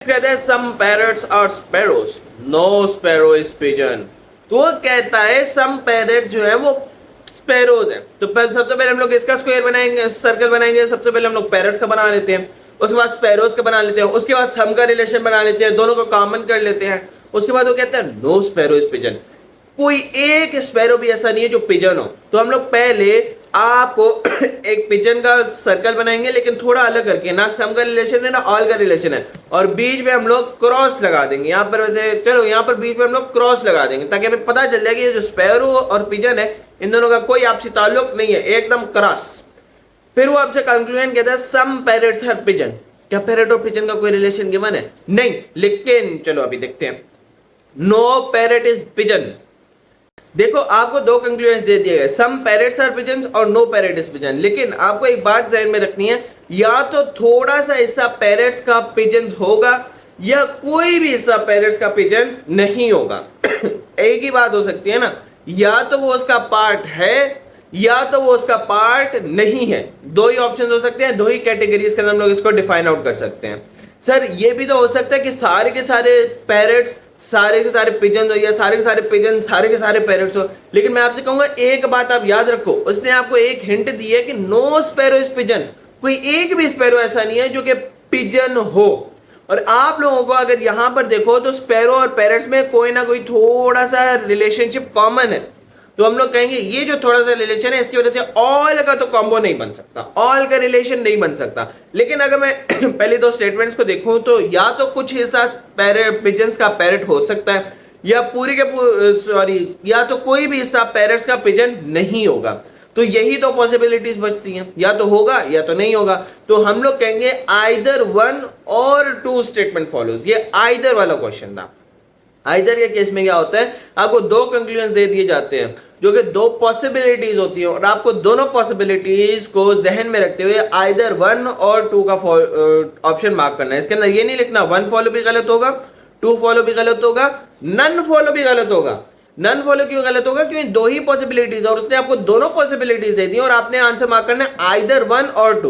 कहते हैं some parrots are sparrows, no sparrow is pigeon. तो वो कहता है सम पैरट जो है वो स्पैरोज है। तो सबसे पहले हम लोग इसका स्क्वायर बनाएंगे, सर्कल बनाएंगे। सबसे पहले हम लोग पैरट्स का बना लेते हैं, उसके बाद स्पैरोज का बना लेते हैं, उसके बाद सम का रिलेशन बना लेते हैं, दोनों को कॉमन कर लेते हैं। उसके बाद वो कहते हैं नो स्पैरो इज पिजन, कोई एक स्पैरो भी ऐसा नहीं है जो पिजन हो। तो हम लोग पहले आपको एक पिजन का सर्कल बनाएंगे, लेकिन थोड़ा अलग करके, ना सम का रिलेशन है ना ऑल का रिलेशन है, और बीच में हम लोग क्रॉस लगा देंगे। यहाँ पर वैसे चलो यहाँ पर बीच में हम लोग क्रॉस लगा देंगे ताकि हमें पता चल जाए कि ये जो स्पैरो और पिजन है इन दोनों का कोई आपसी ताल्लुक नहीं है, एकदम क्रॉस। फिर वो आपसे कंक्लूजन कहता है सम पैरट्स आर पिजन। क्या पैरट और पिजन का कोई रिलेशन गिवन है? नहीं, लेकिन चलो अभी देखते हैं। No parrot is pigeon. देखो आपको दो कंक्लूजन दे दिए गए, सम पैरट्स आर पिजन्स और नो पैरट इज पिजन। लेकिन आपको एक बात ध्यान में रखनी है, या तो थोड़ा सा हिस्सा पैरट्स का पिजन्स होगा या कोई भी हिस्सा पैरट्स का पिजन नहीं होगा। एक ही बात हो सकती है ना, या तो वो उसका पार्ट है या तो वो उसका पार्ट नहीं है। दो ही ऑप्शन हो सकते हैं, दो ही कैटेगरीज के अंदर हम लोग इसको डिफाइन आउट कर सकते हैं। सर ये भी तो हो सकता है कि सारे के सारे पैरट्स सारे के सारे पिजन हो, या सारे के सारे पिजन सारे के सारे पैरट्स हो। लेकिन मैं आपसे कहूंगा एक बात आप याद रखो, उसने आपको एक हिंट दी है कि नो स्पैरो इज पिजन, कोई एक भी स्पैरो ऐसा नहीं है जो कि पिजन हो। और आप लोगों को अगर यहां पर देखो तो स्पैरो और पैरट्स में कोई ना कोई थोड़ा सा रिलेशनशिप कॉमन है। तो हम लोग कहेंगे ये जो थोड़ा सा रिलेशन है इसकी वजह से ऑल का तो कॉम्बो नहीं बन सकता, ऑल का रिलेशन नहीं बन सकता। लेकिन अगर मैं पहले दो स्टेटमेंट्स को देखूं तो या तो कुछ हिस्सा पिजन्स का पैरट हो सकता है, या पूरी के सॉरी या तो कोई भी हिस्सा पैरट्स का पिजन नहीं होगा। तो यही तो पॉसिबिलिटीज बचती हैं, या तो होगा या तो नहीं होगा। तो हम लोग कहेंगे आइदर वन और टू स्टेटमेंट फॉलोज। ये आइदर वाला क्वेश्चन था। आइदर के केस में क्या होता है, आपको दो कंक्लूजन दे दिए जाते हैं जो कि दो पॉसिबिलिटीज होती हैं, और आपको दोनों पॉसिबिलिटीज को जहन में रखते हुए आइदर वन और टू का ऑप्शन मार्क करना है। इसके अंदर ये नहीं लिखना वन फॉलो भी गलत होगा, टू फॉलो भी गलत होगा, नन फॉलो भी गलत होगा। नन फॉलो क्यों गलत होगा? क्योंकि दो ही पॉसिबिलिटीज और उसने आपको दोनों पॉसिबिलिटीज दे दी और आपने आंसर मार्क करना है आइदर वन और टू।